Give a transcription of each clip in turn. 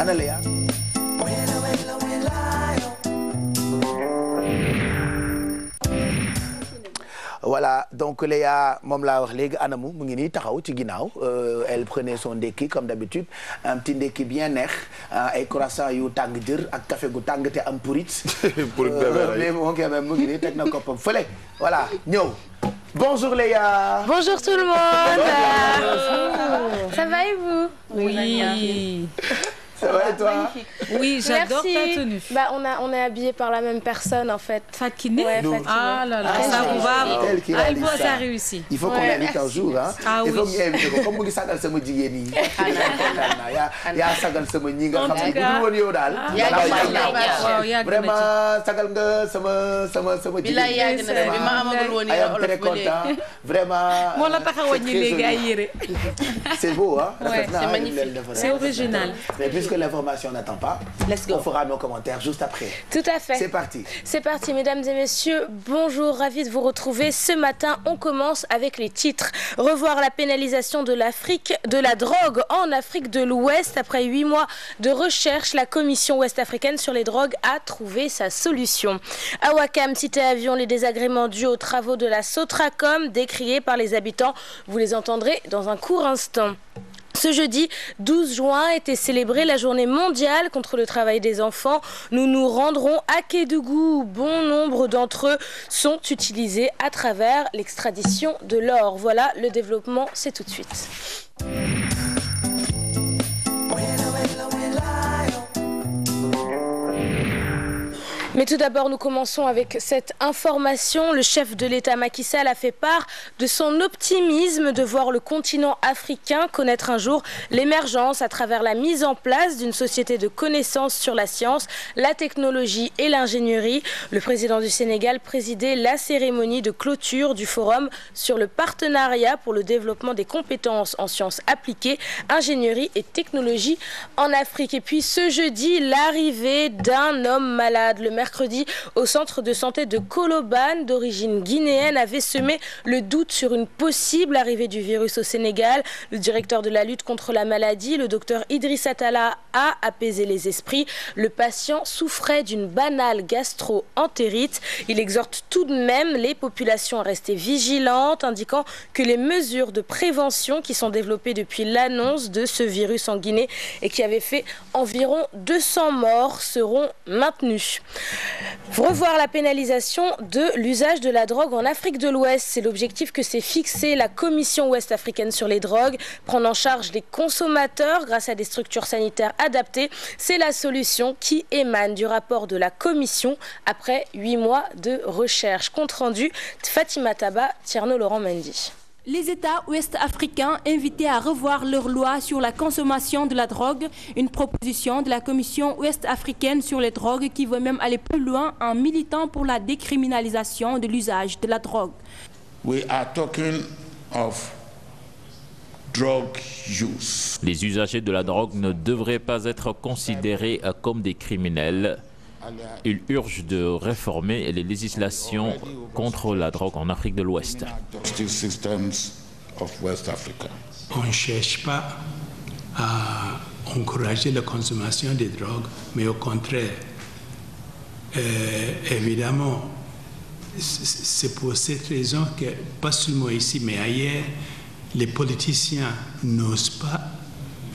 ana Léa. Voilà, donc Léa moom laa wax léegi anamu mu ngi nii taxaw ci ginnaaw elle prenait son ndekki comme d'habitude un petit ndekki bien neex ay croissant yu tàng jër ak café gu tàng te am purit mais moom kay même mu ngi nii teg na koppam fële voilà ñëw. Bonjour Léa. Bonjour tout le monde. Ça va et vous? Oui. Ça va et toi? Oui, j'adore ta tenue. Bah, on est habillés par la même personne en fait. Fakiné? Ouais, ah là là, ça va. Il faut ça réussit. Il faut qu'on l'invite un jour hein. Ah oui. Il faut ñu inviter ko comme mu ngi sagal sama jigéen yi. yaa sagal sama ñi nga xam ne bu dul woon yow daal. vraiment sagal nga sama jigéen. bilaay yàgg na bi ma amagul woon I am très content vraiment. moo la tax a wàññi léegi ay yére. C'est beau hein. C'est magnifique. C'est original. Mais puisque l'information n'attend pas, on fera nos commentaires juste après. Tout à fait. C'est parti. C'est parti, mesdames et messieurs. Bonjour, ravi de vous retrouver. Ce matin, on commence avec les titres. Revoir la pénalisation de la drogue en Afrique de l'Ouest. Après 8 mois de recherche, la Commission ouest-africaine sur les drogues a trouvé sa solution. À Ouakam, cité avion, les désagréments dus aux travaux de la Sotracom, décriés par les habitants. Vous les entendrez dans un court instant. Ce jeudi 12 juin était célébrée la journée mondiale contre le travail des enfants. Nous nous rendrons à Kédougou. Bon nombre d'entre eux sont utilisés à travers l'extradition de l'or. Voilà, le développement, c'est tout de suite. Mais tout d'abord, nous commençons avec cette information. Le chef de l'État Macky Sall a fait part de son optimisme de voir le continent africain connaître un jour l'émergence à travers la mise en place d'une société de connaissances sur la science, la technologie et l'ingénierie. Le président du Sénégal présidait la cérémonie de clôture du forum sur le partenariat pour le développement des compétences en sciences appliquées, ingénierie et technologie en Afrique. Et puis ce jeudi, l'arrivée d'un homme malade. Le mercredi, au centre de santé de Colobane, d'origine guinéenne, avait semé le doute sur une possible arrivée du virus au Sénégal. Le directeur de la lutte contre la maladie, le docteur Idrissa Talla, a apaisé les esprits. Le patient souffrait d'une banale gastro-entérite. Il exhorte tout de même les populations à rester vigilantes, indiquant que les mesures de prévention qui sont développées depuis l'annonce de ce virus en Guinée et qui avait fait environ 200 morts seront maintenues. Revoir la pénalisation de l'usage de la drogue en Afrique de l'Ouest, c'est l'objectif que s'est fixé la Commission ouest-africaine sur les drogues. Prendre en charge les consommateurs grâce à des structures sanitaires adaptées, c'est la solution qui émane du rapport de la Commission après 8 mois de recherche. Compte rendu, Fatima Taba, Tierno Laurent Mendy. Les États ouest-africains invités à revoir leur loi sur la consommation de la drogue, une proposition de la Commission ouest-africaine sur les drogues qui veut même aller plus loin en militant pour la décriminalisation de l'usage de la drogue. We are talking of drug use. Les usagers de la drogue ne devraient pas être considérés comme des criminels. Il urge de réformer les législations contre la drogue en Afrique de l'Ouest. On ne cherche pas à encourager la consommation des drogues, mais au contraire, évidemment, c'est pour cette raison que, pas seulement ici, mais ailleurs, les politiciens n'osent pas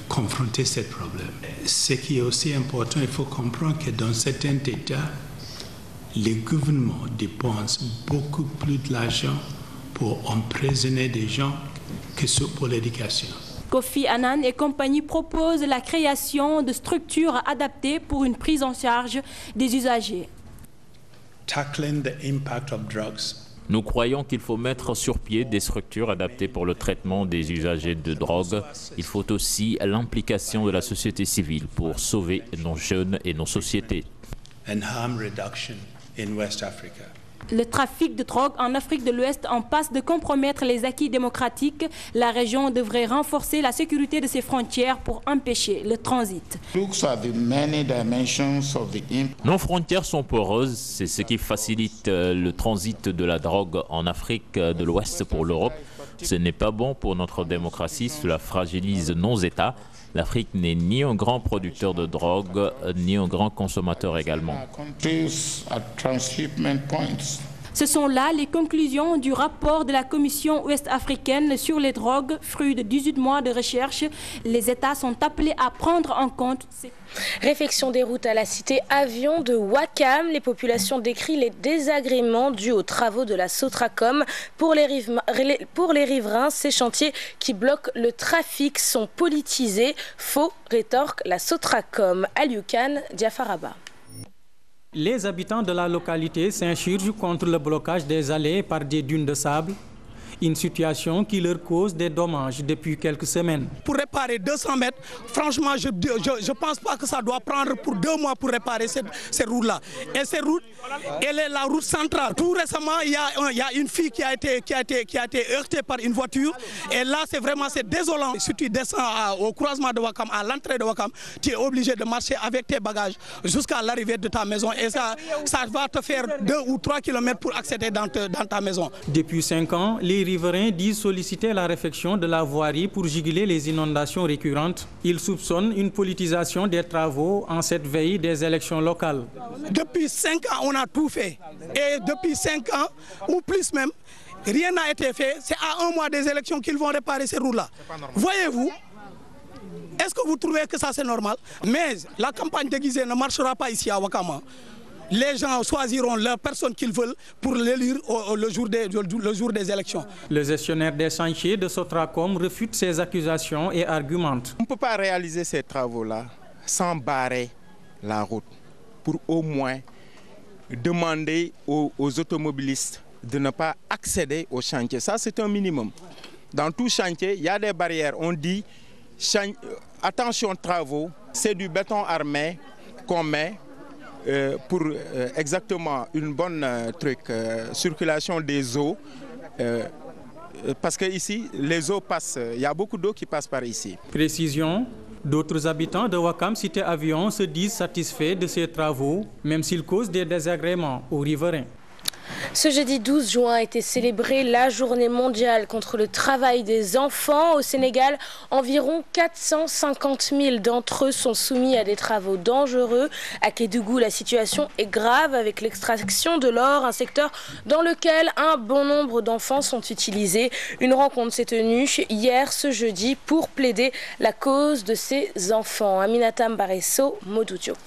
confronter ce problème. Ce qui est aussi important, il faut comprendre que dans certains États, les gouvernements dépensent beaucoup plus d'argent pour emprisonner des gens que pour l'éducation. Kofi Annan et compagnie proposent la création de structures adaptées pour une prise en charge des usagers. Tackling the impact of drugs. Nous croyons qu'il faut mettre sur pied des structures adaptées pour le traitement des usagers de drogue. Il faut aussi l'implication de la société civile pour sauver nos jeunes et nos sociétés. And harm reduction in West Africa. Le trafic de drogue en Afrique de l'Ouest en passe de compromettre les acquis démocratiques. La région devrait renforcer la sécurité de ses frontières pour empêcher le transit. Nos frontières sont poreuses, c'est ce qui facilite le transit de la drogue en Afrique de l'Ouest pour l'Europe. Ce n'est pas bon pour notre démocratie, cela fragilise nos États. L'Afrique n'est ni un grand producteur de drogue, ni un grand consommateur également. Ce sont là les conclusions du rapport de la Commission ouest-africaine sur les drogues, fruit de 18 mois de recherche. Les États sont appelés à prendre en compte ces... Réfection des routes à la cité avion de Ouakam. Les populations décrivent les désagréments dus aux travaux de la Sotracom. Pour les riverains, ces chantiers qui bloquent le trafic sont politisés. Faux, rétorque la Sotracom. Alioukan Diafaraba. Les habitants de la localité s'insurgent contre le blocage des allées par des dunes de sable, une situation qui leur cause des dommages depuis quelques semaines. Pour réparer 200 mètres, franchement, je ne pense pas que ça doit prendre pour 2 mois pour réparer ces routes-là. Et ces routes, elle est la route centrale. Tout récemment, il y a une fille qui a été heurtée par une voiture. Et là, c'est désolant. Si tu descends au croisement de Ouakam, à l'entrée de Ouakam, tu es obligé de marcher avec tes bagages jusqu'à l'arrivée de ta maison. Et ça va te faire 2 ou 3 kilomètres pour accéder dans ta maison. Depuis 5 ans, les riverains disent solliciter la réfection de la voirie pour juguler les inondations récurrentes. Ils soupçonnent une politisation des travaux en cette veille des élections locales. Depuis 5 ans, on a tout fait. Et depuis 5 ans, ou plus même, rien n'a été fait. C'est à 1 mois des élections qu'ils vont réparer ces routes-là. Voyez-vous, est-ce que vous trouvez que ça c'est normal? Mais la campagne déguisée ne marchera pas ici à Ouakam. Les gens choisiront la personne qu'ils veulent pour l'élire le jour des élections. Le gestionnaire des chantiers de Sotracom refute ces accusations et argumente. On ne peut pas réaliser ces travaux-là sans barrer la route pour au moins demander aux automobilistes de ne pas accéder au chantier. Ça, c'est un minimum. Dans tout chantier, il y a des barrières. On dit attention travaux, c'est du béton armé qu'on met pour exactement une bonne circulation des eaux. Parce que ici, les eaux passent, il y a beaucoup d'eau qui passe par ici. Précision, d'autres habitants de Ouakam Cité Avion se disent satisfaits de ces travaux, même s'ils causent des désagréments aux riverains. Ce jeudi 12 juin a été célébrée la journée mondiale contre le travail des enfants. Au Sénégal, environ 450 000 d'entre eux sont soumis à des travaux dangereux. À Kédougou, la situation est grave avec l'extraction de l'or, un secteur dans lequel un bon nombre d'enfants sont utilisés. Une rencontre s'est tenue hier, ce jeudi, pour plaider la cause de ces enfants. Aminata Mbaresso, Modou Diop.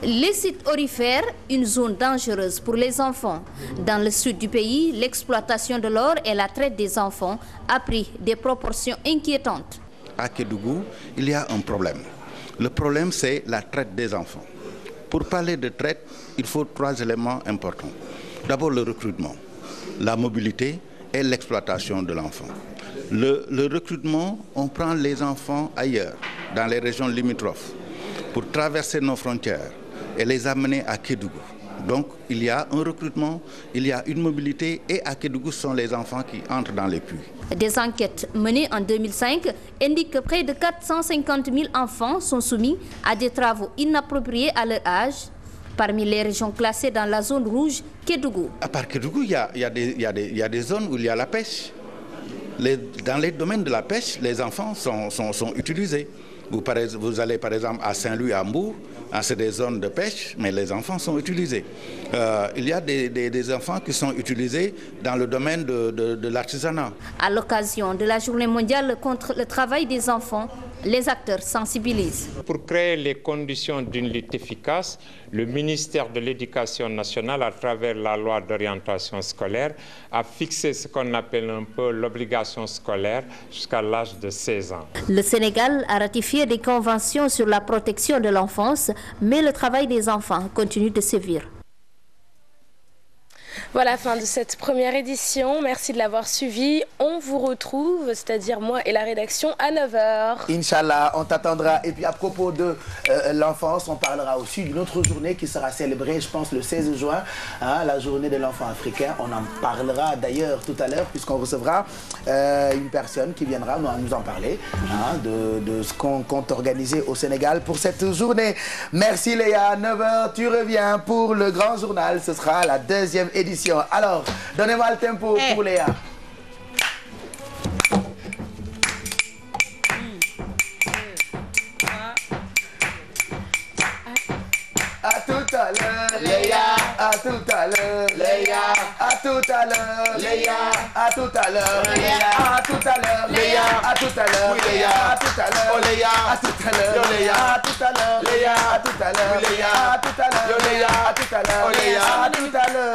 Les sites aurifères, une zone dangereuse pour les enfants. Dans le sud du pays, l'exploitation de l'or et la traite des enfants a pris des proportions inquiétantes. À Kédougou, il y a un problème. Le problème, c'est la traite des enfants. Pour parler de traite, il faut 3 éléments importants. D'abord, le recrutement, la mobilité et l'exploitation de l'enfant. Le recrutement, on prend les enfants ailleurs, dans les régions limitrophes, pour traverser nos frontières et les amener à Kédougou. Donc, il y a un recrutement, il y a une mobilité et à Kédougou, ce sont les enfants qui entrent dans les puits. Des enquêtes menées en 2005 indiquent que près de 450 000 enfants sont soumis à des travaux inappropriés à leur âge. Parmi les régions classées dans la zone rouge, Kédougou. À part Kédougou, il y a des zones où il y a la pêche. Dans les domaines de la pêche, les enfants sont utilisés. Vous allez par exemple à Saint-Louis, à Mbour, c'est des zones de pêche, mais les enfants sont utilisés. Il y a des enfants qui sont utilisés dans le domaine de l'artisanat. À l'occasion de la journée mondiale contre le travail des enfants, les acteurs sensibilisent. Pour créer les conditions d'une lutte efficace, le ministère de l'Éducation nationale, à travers la loi d'orientation scolaire, a fixé ce qu'on appelle un peu l'obligation scolaire jusqu'à l'âge de 16 ans. Le Sénégal a ratifié des conventions sur la protection de l'enfance, mais le travail des enfants continue de sévir. Voilà, fin de cette première édition. Merci de l'avoir suivi. On vous retrouve, c'est-à-dire moi et la rédaction, à 9h. Inch'Allah, on t'attendra. Et puis à propos de l'enfance, on parlera aussi d'une autre journée qui sera célébrée, je pense, le 16 juin, la journée de l'enfant africain. On en parlera d'ailleurs tout à l'heure, puisqu'on recevra une personne qui viendra nous en parler de ce qu'on compte organiser au Sénégal pour cette journée. Merci Léa, 9h, tu reviens pour le grand journal. Ce sera la 2e édition. Alors, donnez-moi le tempo pour Léa. Léa, à tout à l'heure. Léa, à tout à l'heure. Léa, à tout à l'heure. Léa, à tout à l'heure. Léa, à tout à l'heure. Léa, à tout à l'heure. Léa, à tout à l'heure. Léa, à tout à l'heure. Léa, à tout à l'heure. Léa, à tout à l'heure. Léa, à tout à l'heure. Léa, à tout à l'heure.